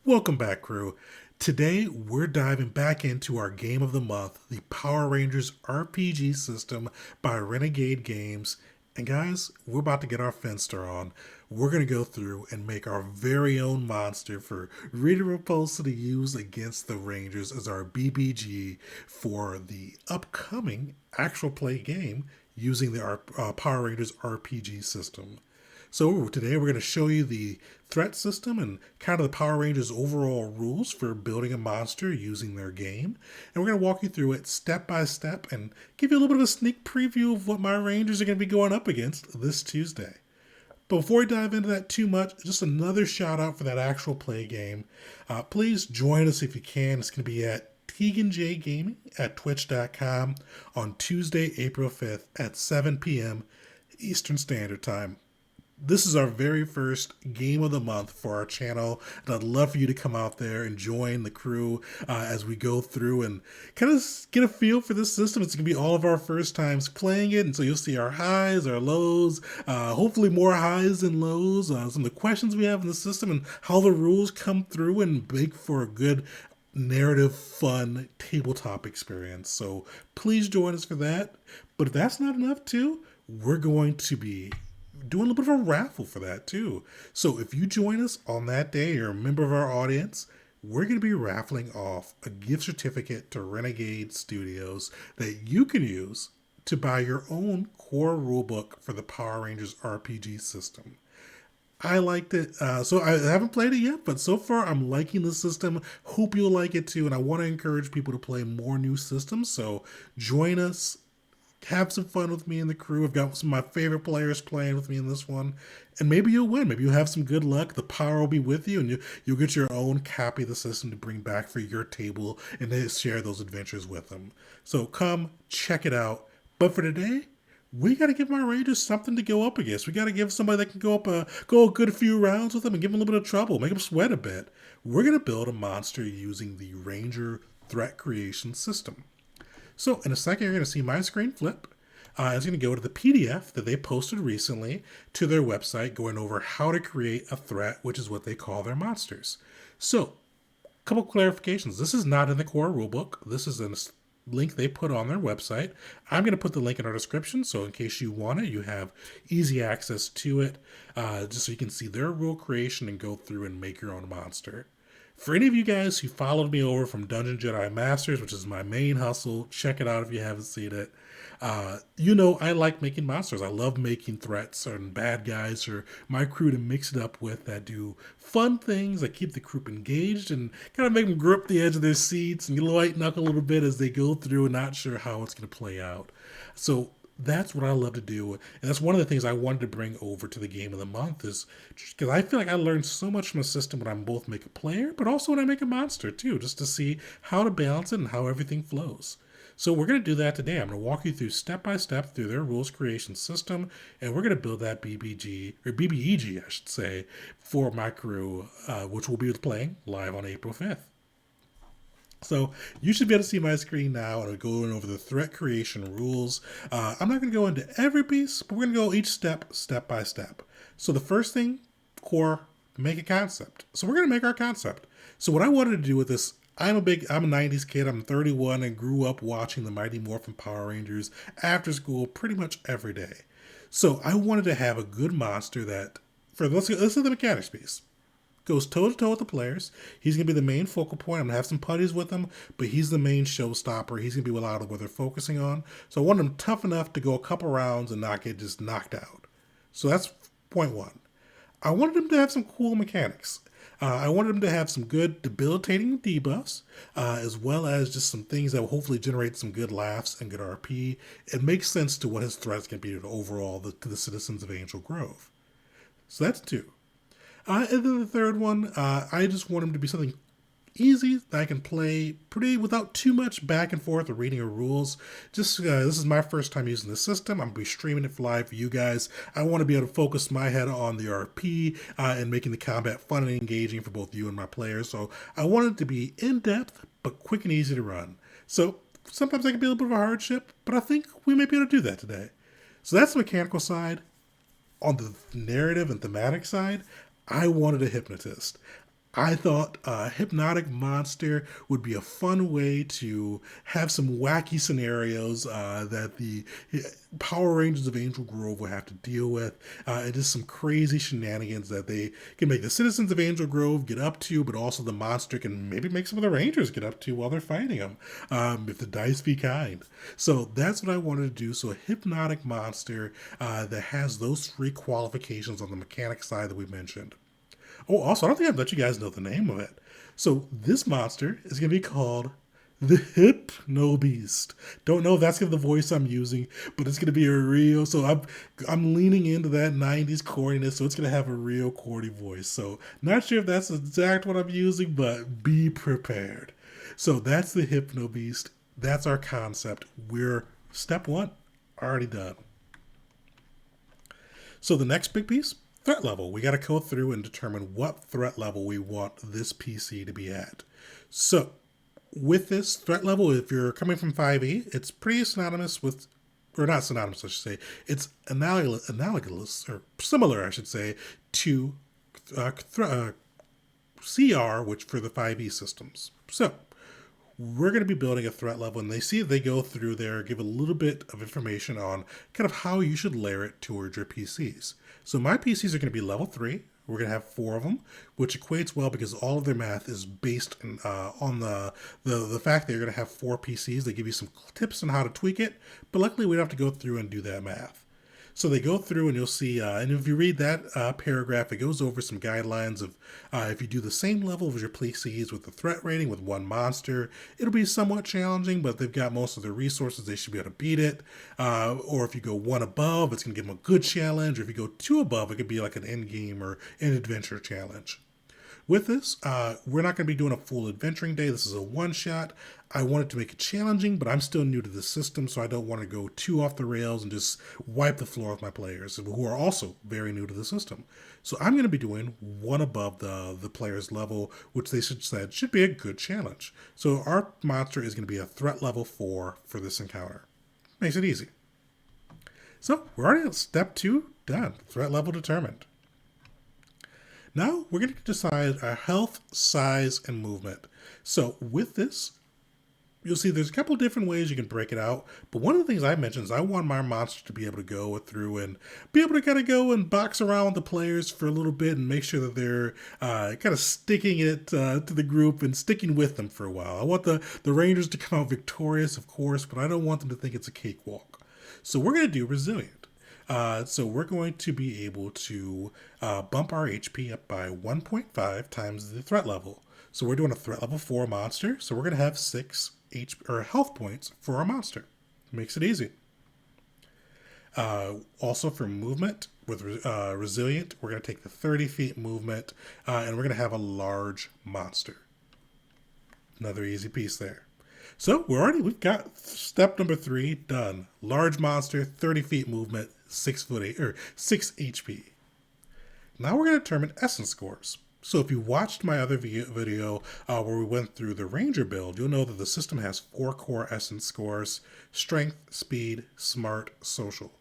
Welcome back, crew. Today, we're diving back into our game of the month, the Power Rangers RPG system by Renegade Games. And guys, we're about to get our Finster on. We're going to go through and make our very own monster for Rita Repulsa to use against the Rangers as our BBG for the upcoming actual play game using the Power Rangers RPG system. So today we're going to show you the threat system and kind of the Power Rangers overall rules for building a monster using their game. And we're going to walk you through it step by step and give you a little bit of a sneak preview of what my Rangers are going to be going up against this Tuesday. But before we dive into that too much, just another shout out for that actual play game. Please join us if you can. It's going to be at Tegan J Gaming at twitch.com on Tuesday, April 5th at 7 p.m. Eastern Standard Time. This is our very first game of the month for our channel, and I'd love for you to come out there and join the crew as we go through and kind of get a feel for this system. It's going to be all of our first times playing it, and so you'll see our highs, our lows, hopefully more highs than lows, some of the questions we have in the system, and how the rules come through and make for a good narrative, fun tabletop experience. So please join us for that. But if that's not enough too, we're going to be doing a little bit of a raffle for that too. So if you join us on that day, you're a member of our audience, we're going to be raffling off a gift certificate to Renegade Studios that you can use to buy your own core rulebook for the Power Rangers RPG system. I liked it. So I haven't played it yet, but so far I'm liking the system. Hope you'll like it too. And I want to encourage people to play more new systems. So join us. Have some fun with me and the crew. I've got some of my favorite players playing with me in this one. And maybe you'll win. Maybe you'll have some good luck. The power will be with you, and you'll get your own copy of the system to bring back for your table and to share those adventures with them. So come, check it out. But for today, we got to give my Rangers something to go up against. We got to give somebody that can go a good few rounds with them and give them a little bit of trouble, make them sweat a bit. We're going to build a monster using the Ranger threat creation system. So in a second, you're going to see my screen flip. It's going to go to the PDF that they posted recently to their website going over how to create a threat, which is what they call their monsters. So a couple clarifications. This is not in the core rulebook. This is a link they put on their website. I'm going to put the link in our description, so in case you want it, you have easy access to it, just so you can see their rule creation and go through and make your own monster. For any of you guys who followed me over from Dungeon Jedi Masters, which is my main hustle, check it out if you haven't seen it. You know I like making monsters. I love making threats and bad guys for my crew to mix it up with that do fun things that keep the group engaged and kind of make them grip the edge of their seats and lighten up a little bit as they go through and not sure how it's going to play out. So that's what I love to do. And that's one of the things I wanted to bring over to the game of the month is because I feel like I learned so much from a system when I both make a player, but also when I make a monster too, just to see how to balance it and how everything flows. So we're going to do that today. I'm going to walk you through step by step through their rules creation system, and we're going to build that BBG, or BBEG, I should say, for my crew, which will be playing live on April 5th. So you should be able to see my screen now, and I'm going over the threat creation rules. I'm not going to go into every piece, but we're going to go each step by step. So the first thing, core, make a concept. So we're going to make our concept. So what I wanted to do with this, I'm a 90s kid, I'm 31, and grew up watching the Mighty Morphin Power Rangers after school pretty much every day. So I wanted to have a good monster that, let's do the mechanics piece. Goes toe-to-toe with the players. He's going to be the main focal point. I'm going to have some putties with him, but he's the main showstopper. He's going to be a lot of what they're focusing on. So I want him tough enough to go a couple rounds and not get just knocked out. So that's point one. I wanted him to have some cool mechanics. I wanted him to have some good debilitating debuffs, as well as just some things that will hopefully generate some good laughs and good RP. It makes sense to what his threats can be overall to the citizens of Angel Grove. So that's two. And then the third one, I just want him to be something easy that I can play pretty without too much back and forth or reading of rules. Just this is my first time using the system. I'm going to be streaming it live for you guys. I want to be able to focus my head on the RP and making the combat fun and engaging for both you and my players. So I want it to be in-depth but quick and easy to run. So sometimes that can be a little bit of a hardship, but I think we may be able to do that today. So that's the mechanical side. On the narrative and thematic side, I wanted a hypnotist. I thought Hypnotic Monster would be a fun way to have some wacky scenarios that the Power Rangers of Angel Grove will have to deal with, and just some crazy shenanigans that they can make the citizens of Angel Grove get up to, but also the monster can maybe make some of the Rangers get up to while they're fighting them, if the dice be kind. So that's what I wanted to do. So a Hypnotic Monster that has those three qualifications on the mechanic side that we mentioned. Oh, also, I don't think I've let you guys know the name of it. So this monster is going to be called the Hypno Beast. Don't know if that's gonna be the voice I'm using, but it's gonna be a real. So I'm leaning into that '90s corniness, so it's gonna have a real corny voice. So not sure if that's exact what I'm using, but be prepared. So that's the Hypno Beast. That's our concept. We're step one already done. So the next big piece, threat level. We got to go through and determine what threat level we want this PC to be at. So with this threat level, if you're coming from 5e, it's pretty synonymous with, or not synonymous, I should say, it's analogous or similar, I should say, to CR, which for the 5e systems. So we're going to be building a threat level, and they go through there, give a little bit of information on kind of how you should layer it towards your PCs. So my PCs are going to be level 3. We're going to have 4 of them, which equates well because all of their math is based on the fact that you're going to have 4 PCs. They give you some tips on how to tweak it, but luckily we don't have to go through and do that math. So they go through and you'll see, and if you read that paragraph, it goes over some guidelines of if you do the same level as your PCs with the threat rating with one monster, it'll be somewhat challenging, but they've got most of their resources. They should be able to beat it. Or if you go 1 above, it's going to give them a good challenge. Or if you go 2 above, it could be like an end game or an adventure challenge. With this, we're not going to be doing a full adventuring day. This is a one-shot. I wanted to make it challenging, but I'm still new to the system, so I don't want to go too off the rails and just wipe the floor with my players, who are also very new to the system. So I'm going to be doing 1 above the player's level, which they said should be a good challenge. So our monster is going to be a threat level 4 for this encounter. Makes it easy. So we're already at step 2 done. Threat level determined. Now we're going to decide our health, size, and movement. So with this, you'll see there's a couple different ways you can break it out. But one of the things I mentioned is I want my monster to be able to go through and be able to kind of go and box around with the players for a little bit and make sure that they're kind of sticking it to the group and sticking with them for a while. I want the Rangers to come out victorious, of course, but I don't want them to think it's a cakewalk. So we're going to do resilient. So we're going to be able to bump our HP up by 1.5 times the threat level. So we're doing a threat level 4 monster, so we're going to have 6 health points for our monster. Makes it easy. Also for movement, with resilient, we're going to take the 30 feet movement, and we're going to have a large monster. Another easy piece there. So we've got step number 3 done. Large monster, 30 feet movement, 6 HP. Now we're going to determine essence scores. So if you watched my other video where we went through the Ranger build, you'll know that the system has 4 core essence scores: strength, speed, smart, social.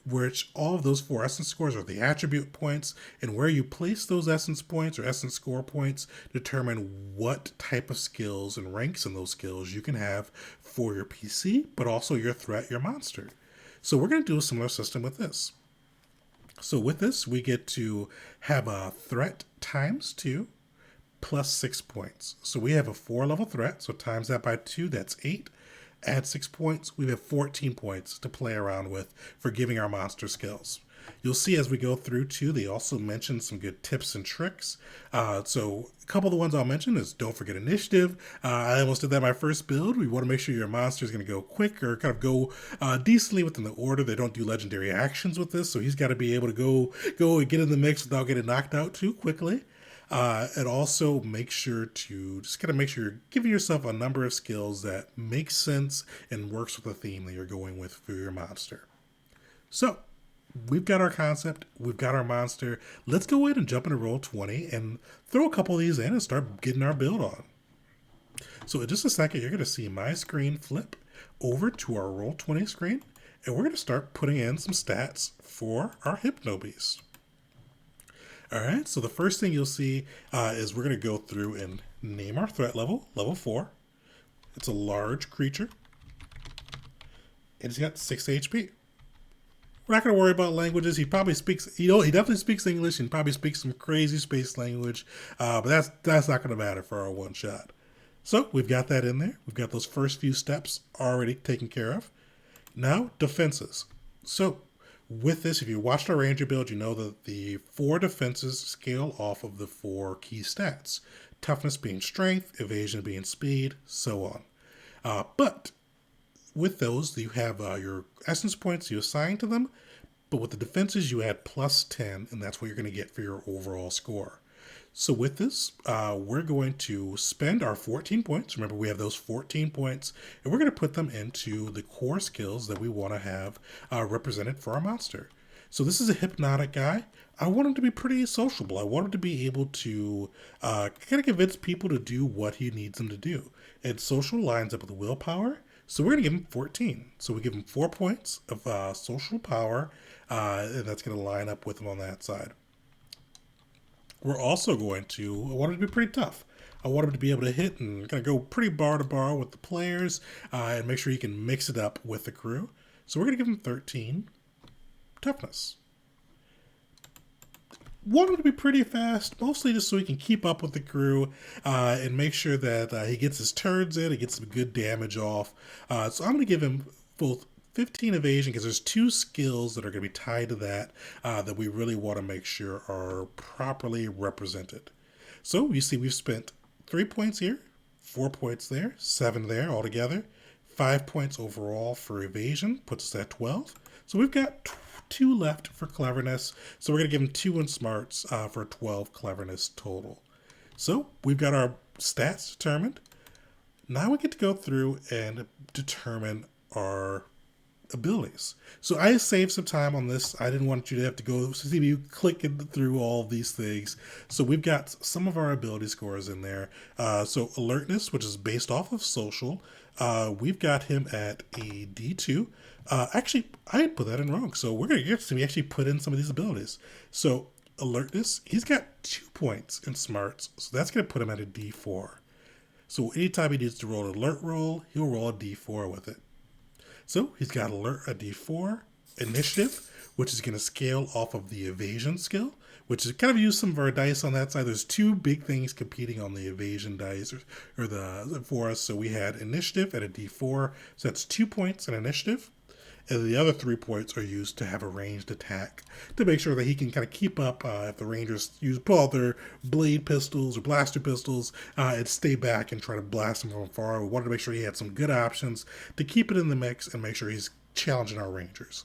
Which all of those 4 essence scores are the attribute points, and where you place those essence points or essence score points determine what type of skills and ranks in those skills you can have for your PC, but also your threat, your monster. So we're going to do a similar system with this. So with this, we get to have a threat times 2 plus 6 points. So we have a 4 level threat, so times that by 2, that's 8. Add 6 points, we have 14 points to play around with for giving our monster skills. You'll see as we go through too, they also mention some good tips and tricks. So a couple of the ones I'll mention is don't forget initiative. I almost did that in my first build. We want to make sure your monster is going to go quick or kind of go decently within the order. They don't do legendary actions with this, so he's got to be able to go and get in the mix without getting knocked out too quickly. And also make sure to just kind of make sure you're giving yourself a number of skills that make sense and works with the theme that you're going with for your monster. So we've got our concept, we've got our monster. Let's go ahead and jump into Roll20 and throw a couple of these in and start getting our build on. So in just a second, you're going to see my screen flip over to our Roll20 screen, and we're going to start putting in some stats for our Hypno Beast. All right, so the first thing you'll see is we're going to go through and name our threat level, level 4. It's a large creature, and it's got 6 HP. We're not going to worry about languages. He probably speaks, he definitely speaks English and probably speaks some crazy space language, but that's not going to matter for our one shot. So we've got that in there. We've got those first few steps already taken care of. Now, defenses. So with this, if you watched our Ranger build, you know that the 4 defenses scale off of the 4 key stats. Toughness being strength, evasion being speed, so on. But with those, you have your essence points you assign to them, but with the defenses, you add plus 10, and that's what you're going to get for your overall score. So with this, we're going to spend our 14 points. Remember, we have those 14 points, and we're going to put them into the core skills that we want to have represented for our monster. So this is a hypnotic guy. I want him to be pretty sociable. I want him to be able to kind of convince people to do what he needs them to do. And social lines up with willpower. So we're going to give him 14. So we give him 4 points of social power, and that's going to line up with him on that side. We're also going to, I want him to be pretty tough. I want him to be able to hit and kind of go pretty bar to bar with the players and make sure he can mix it up with the crew. So we're going to give him 13 toughness. Want him to be pretty fast, mostly just so he can keep up with the crew and make sure that he gets his turns in, he gets some good damage off. So I'm going to give him both 15 evasion because there's 2 skills that are going to be tied to that that we really want to make sure are properly represented. So you see we've spent 3 points here, 4 points there, 7 there altogether, 5 points overall for evasion, puts us at 12. So we've got 2 left for cleverness. So we're going to give him 2 in smarts for 12 cleverness total. So we've got our stats determined. Now we get to go through and determine our abilities. So I saved some time on this. I didn't want you to have to go see you clicking through all of these things. So we've got some of our ability scores in there. So alertness, which is based off of social, we've got him at a D2. Actually, I put that in wrong. So we're going to get to actually put in some of these abilities. So alertness, he's got 2 points in smarts. So that's going to put him at a D4. So anytime he needs to roll an alert roll, he'll roll a D4 with it. So he's got alert a D4, initiative, which is going to scale off of the evasion skill, which is kind of use some of our dice on that side. There's 2 big things competing on the evasion dice or the for us. So we had initiative at a D4, so that's 2 points in initiative. And the other 3 points are used to have a ranged attack to make sure that he can kind of keep up if the Rangers pull out their blade pistols or blaster pistols and stay back and try to blast them from far. We wanted to make sure he had some good options to keep it in the mix and make sure he's challenging our Rangers.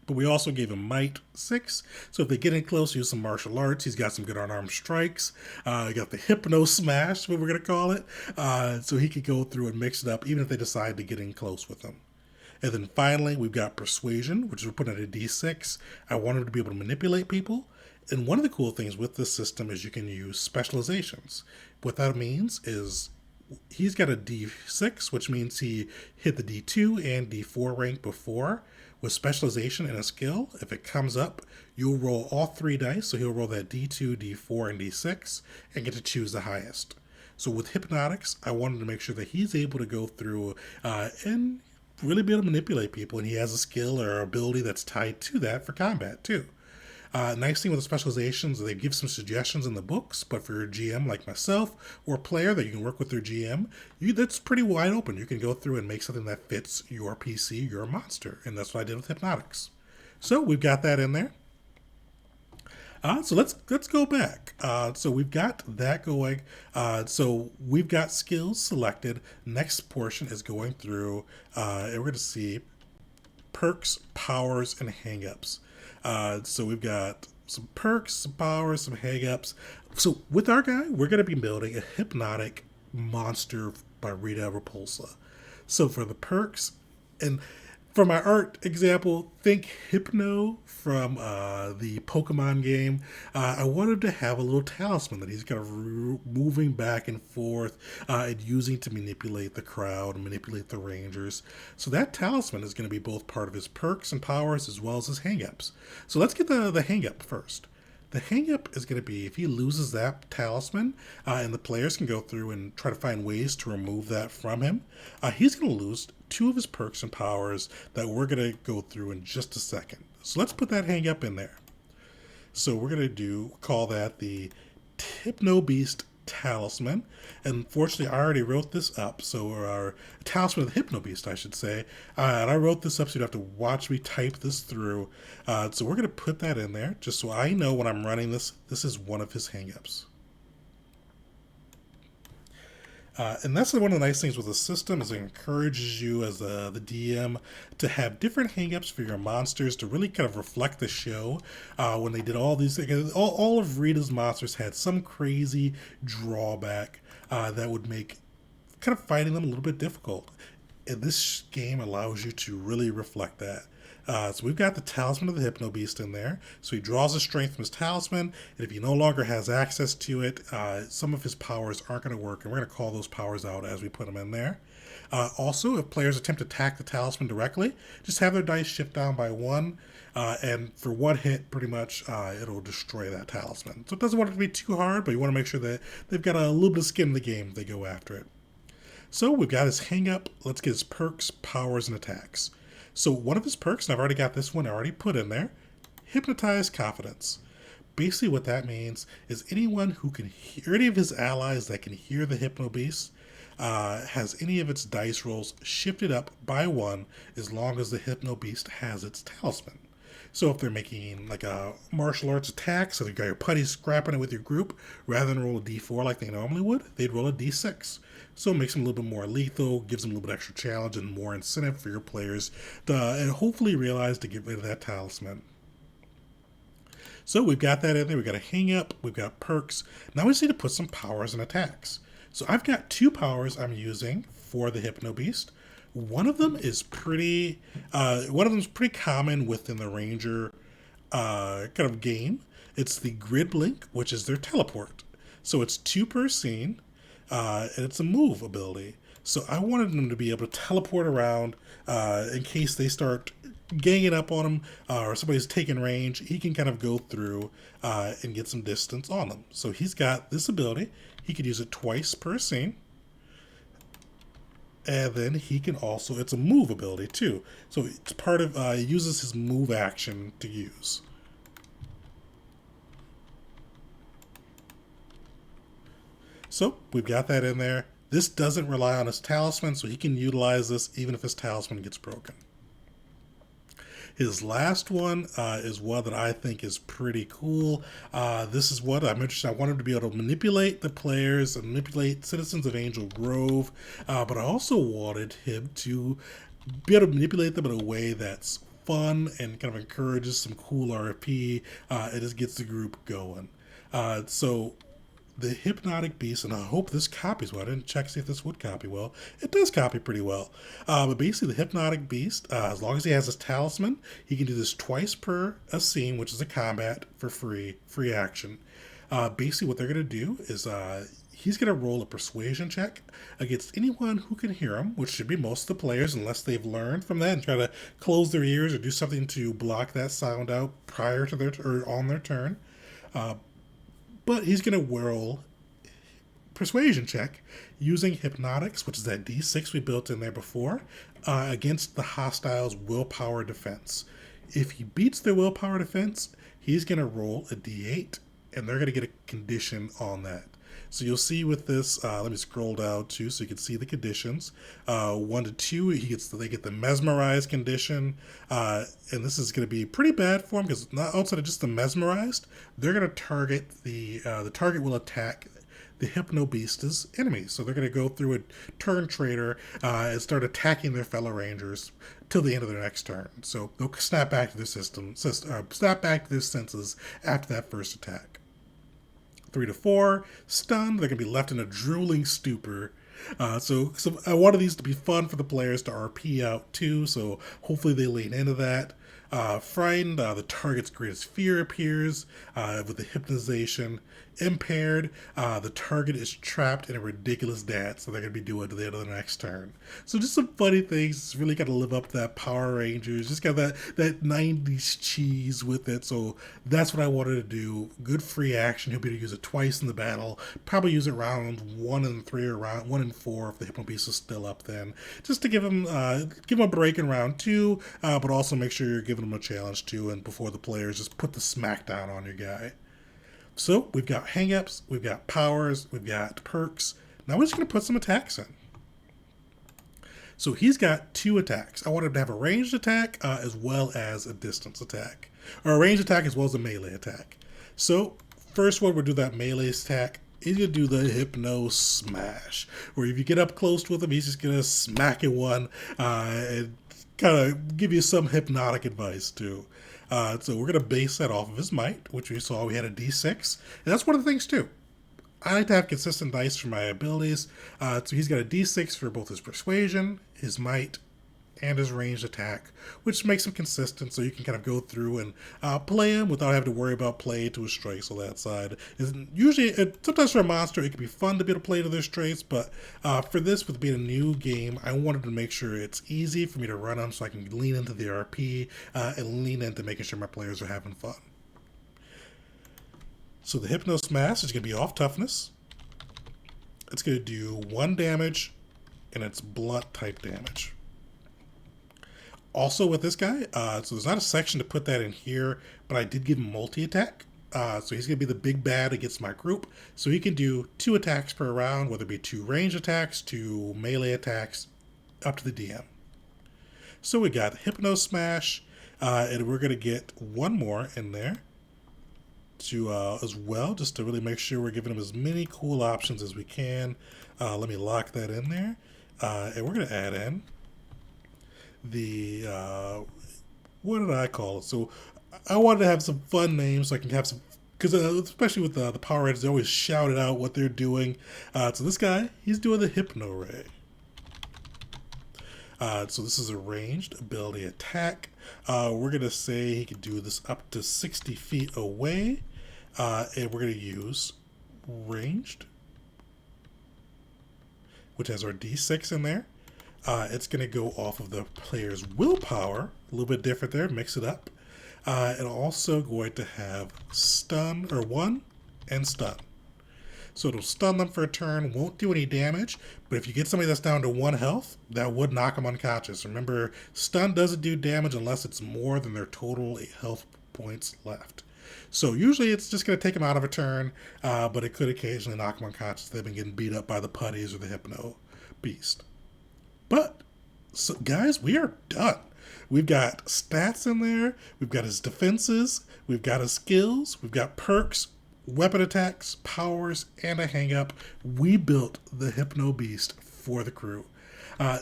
But we also gave him Might 6, so if they get in close, use some martial arts. He's got some good unarmed strikes. He got the Hypno Smash, what we're going to call it, so he could go through and mix it up even if they decide to get in close with him. And then finally, we've got Persuasion, which we're putting at a D6. I want him to be able to manipulate people. And one of the cool things with this system is you can use Specializations. What that means is he's got a D6, which means he hit the D2 and D4 rank before. With Specialization and a skill, if it comes up, you'll roll all 3 dice. So he'll roll that D2, D4, and D6 and get to choose the highest. So with Hypnotics, I wanted to make sure that he's able to go through and really be able to manipulate people, and he has a skill or ability that's tied to that for combat too. Nice thing with the Specializations, they give some suggestions in the books, but for your GM like myself or a player that you can work with their GM, that's pretty wide open. You can go through and make something that fits your PC, your monster, and that's what I did with Hypnotics. So we've got that in there. So let's go back. So we've got that going. So we've got skills selected. Next portion is going through, and we're going to see perks, powers, and hang-ups. So we've got some perks, some powers, some hang-ups. So with our guy, we're going to be building a hypnotic monster by Rita Repulsa. So for the perks, and for my art example, think Hypno from the Pokemon game. I wanted to have a little talisman that he's kind of moving back and forth and using to manipulate the crowd and manipulate the Rangers. So that talisman is going to be both part of his perks and powers as well as his hang-ups. So let's get the hang-up first. The hang up is going to be if he loses that talisman, and the players can go through and try to find ways to remove that from him, he's going to lose two of his perks and powers that we're going to go through in just a second. So let's put that hang up in there. So we're going to call that the Hypno Beast Talisman. And unfortunately, I already wrote this up. So our Talisman of the Hypno Beast, I should say. And I wrote this up so you don't have to watch me type this through. So we're going to put that in there just so I know when I'm running this, this is one of his hangups. And that's one of the nice things with the system is it encourages you as the DM to have different hangups for your monsters to really kind of reflect the show. When they did all these things, all of Rita's monsters had some crazy drawback that would make kind of fighting them a little bit difficult. And this game allows you to really reflect that. So we've got the Talisman of the Hypno Beast in there. So he draws his strength from his talisman, and if he no longer has access to it, some of his powers aren't going to work, and we're going to call those powers out as we put them in there. Also, if players attempt to attack the talisman directly, just have their dice shift down by 1, and for one hit, pretty much, it'll destroy that talisman. So it doesn't want it to be too hard, but you want to make sure that they've got a little bit of skin in the game if they go after it. So we've got his hang up. Let's get his perks, powers, and attacks. So one of his perks, and I've already got this one already put in there, Hypnotize Confidence. Basically what that means is anyone who can hear, any of his allies that can hear the Hypno Beast, has any of its dice rolls shifted up by 1 as long as the Hypno Beast has its talisman. So if they're making like a martial arts attack, so they've got your putty scrapping it with your group, rather than roll a d4 like they normally would, they'd roll a d6. So it makes them a little bit more lethal, gives them a little bit extra challenge and more incentive for your players to and hopefully realize to get rid of that talisman. So we've got that in there, we've got a hang up, we've got perks. Now we just need to put some powers and attacks. So I've got 2 powers I'm using for the Hypno Beast. One of them is pretty common within the Ranger kind of game. It's the Grid Blink, which is their teleport. So it's 2 per scene, and it's a move ability. So I wanted them to be able to teleport around in case they start ganging up on him or somebody's taking range. He can kind of go through and get some distance on them. So he's got this ability. He could use it twice per scene. And then he can also, it's a move ability too. So it's part of, he uses his move action to use. So we've got that in there. This doesn't rely on his talisman, so he can utilize this even if his talisman gets broken. His last one is one that I think is pretty cool. This is what I'm interested in. I want him to be able to manipulate the players and manipulate citizens of Angel Grove, but I also wanted him to be able to manipulate them in a way that's fun and kind of encourages some cool RP. It just gets the group going. So the Hypnotic Beast, and I hope this copies well. I didn't check to see if this would copy well. It does copy pretty well. But basically, the Hypnotic Beast, as long as he has his talisman, he can do this twice per a scene, which is a combat for free action. Basically, what they're going to do is he's going to roll a persuasion check against anyone who can hear him, which should be most of the players, unless they've learned from that and try to close their ears or do something to block that sound out prior to their or on their turn. But he's going to roll persuasion check using hypnotics, which is that d6 we built in there before, against the hostile's willpower defense. If he beats their willpower defense, he's going to roll a d8, and they're going to get a condition on that. So you'll see with this, let me scroll down too so you can see the conditions. 1 to 2, they get the mesmerized condition, and this is going to be pretty bad for him because not outside of just the mesmerized, they're going to target the target will attack the Hypno Beast's enemies. So they're going to go through a turn trader and start attacking their fellow rangers till the end of their next turn. So they'll snap back to their snap back to their senses after that first attack. 3 to 4, stunned. They're going to be left in a drooling stupor. So I wanted these to be fun for the players to RP out too, so hopefully they lean into that. Frightened, the target's greatest fear appears with the hypnotization. Impaired, the target is trapped in a ridiculous dance that they're going to be doing to the end of the next turn. So just some funny things. It's really got to live up to that Power Rangers. Just got that 90s cheese with it. So that's what I wanted to do. Good free action. He'll be able to use it twice in the battle. Probably use it round 1 and 3 or round 1 and 4 if the Hypno Beast is still up then. Just to give him a break in round 2, but also make sure you're giving him a challenge too. And before the players, just put the smackdown on your guy. So we've got hang-ups, we've got powers, we've got perks. Now we're just going to put some attacks in. So he's got 2 attacks. I want him to have a ranged attack as well as a distance attack. Or a ranged attack as well as a melee attack. So first one, we'll do that melee attack. He's going to do the Hypno Smash. Where if you get up close with him, he's just going to smack it one and kind of give you some hypnotic advice too. So we're going to base that off of his might, which we saw we had a D6. And that's one of the things too. I like to have consistent dice for my abilities. So he's got a D6 for both his persuasion, his might, and his ranged attack, which makes him consistent so you can kind of go through and play him without having to worry about play to his strengths on that side. Usually, sometimes for a monster, it can be fun to be able to play to their strengths, but for this, with being a new game, I wanted to make sure it's easy for me to run them so I can lean into the RP and lean into making sure my players are having fun. So the Hypno Smash is going to be off toughness. It's going to do 1 damage, and it's blunt type damage. Also with this guy, so there's not a section to put that in here, but I did give him multi-attack. So he's going to be the big bad against my group. So he can do 2 attacks per round, whether it be 2 range attacks, 2 melee attacks, up to the DM. So we got Hypno Smash, and we're going to get 1 more in there to as well, just to really make sure we're giving him as many cool options as we can. Let me lock that in there. And we're going to add in the what did I call it? So I wanted to have some fun names so I can have some, because especially with the Power Rangers, they always shout it out what they're doing. So this guy, he's doing the Hypno Ray. So this is a ranged ability attack. We're gonna say he can do this up to 60 feet away, and we're gonna use ranged, which has our D6 in there. It's going to go off of the player's willpower, a little bit different there, mix it up. And also going to have stun, or 1, and stun. So it'll stun them for a turn, won't do any damage, but if you get somebody that's down to 1 health, that would knock them unconscious. Remember, stun doesn't do damage unless it's more than their total health points left. So usually it's just going to take them out of a turn, but it could occasionally knock them unconscious. They've been getting beat up by the putties or the Hypno Beast. But, so guys, we are done. We've got stats in there, we've got his defenses, we've got his skills, we've got perks, weapon attacks, powers, and a hang-up. We built the Hypno Beast for the crew.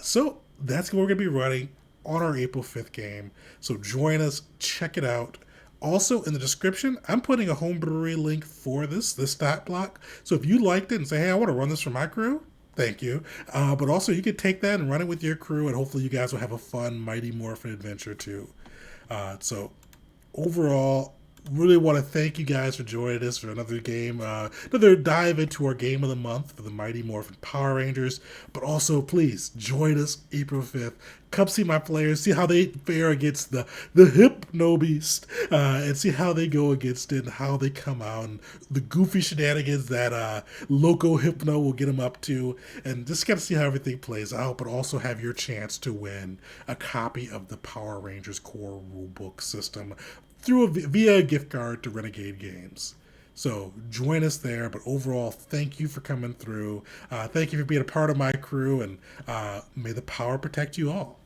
So that's what we're going to be running on our April 5th game. So join us, check it out. Also, in the description, I'm putting a homebrewery link for this stat block. So if you liked it and say, hey, I want to run this for my crew, thank you. But also, you could take that and run it with your crew, and hopefully you guys will have a fun Mighty Morphin adventure, too. So, overall, really want to thank you guys for joining us for another game, another dive into our game of the month for the Mighty Morphin Power Rangers. But also, please, join us April 5th. Come see my players, see how they fare against the Hypno Beast, and see how they go against it and how they come out, and the goofy shenanigans that Loco Hypno will get them up to, and just got to see how everything plays out, but also have your chance to win a copy of the Power Rangers Core Rulebook system via a gift card to Renegade Games. So join us there, but overall, thank you for coming through. Thank you for being a part of my crew, and may the power protect you all.